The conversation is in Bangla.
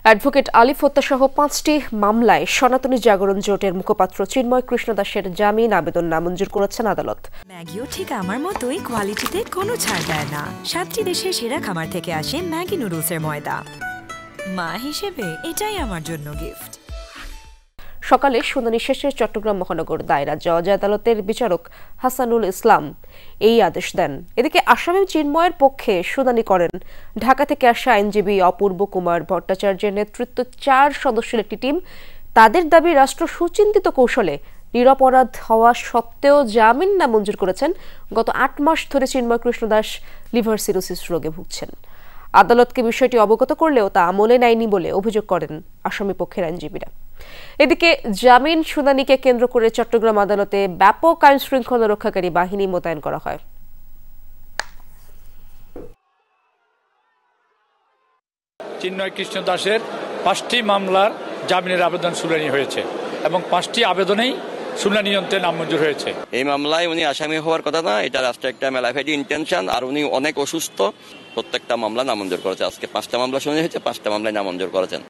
অ্যাডভোকেট আলিফ হত্যাসহ ৫টি মামলায় সনাতনী জাগরণ জোটের মুখপাত্র চিন্ময় কৃষ্ণ দাসের জামিন আবেদন নামঞ্জুর করেছেন আদালত। ম্যাগিও ঠিক আমার মতোই কোয়ালিটিতে কোনো ছাড় দেয় না। 7টি দেশের সেরা খামার থেকে আসে ম্যাগি নুডলসের ময়দা। মা হিসেবে এটাই আমার জন্য গিফট। সকালে শুনানি শেষে চট্টগ্রাম মহানগর দায়রা জজ আদালতের বিচারক হাসানুল ইসলাম এই আদেশ দেন। এদিকে আসামি চিন্ময়ের পক্ষে শুনানি করেন ঢাকা থেকে আসা আইনজীবী অপূর্ব কুমার ভট্টাচার্যের নেতৃত্বে 4 সদস্যের একটি টিম। তাদের দাবি, রাষ্ট্র সুচিন্তিত কৌশলে নিরপরাধ হওয়া সত্ত্বেও জামিন নামঞ্জুর করেছেন। গত 8 মাস ধরে চিন্ময় কৃষ্ণ দাস লিভার সিরোসিস রোগে ভুগছেন। আদালতকে বিষয়টি অবগত করলেও তা আমলে নেয়নি বলে অভিযোগ করেন আসামি পক্ষের আইনজীবীরা। এদিকে জামিন শুনানিকে কেন্দ্র করে চট্টগ্রাম আদালতে ব্যাপক আইন শৃঙ্খলা রক্ষাকারী বাহিনী মোতায়েন করা হয়। চিন্ময় কৃষ্ণ দাসের 5টি মামলার জামিনের আবেদন শুনানি হয়েছে এবং 5টি আবেদনেই শুনানি অন্তে নামঞ্জুর হয়েছে। এই মামলায় উনি আসামি হওয়ার কথা না, এটা রাষ্ট্রের একটা ম্যালাফেডি ইন্টেনশন, আর উনি অনেক অসুস্থ। প্রত্যেকটা মামলা নামঞ্জুর করেছে। আজকে 5টা মামলা শুনানি হয়েছে, 5টা মামলায় নামঞ্জুর করেছেন।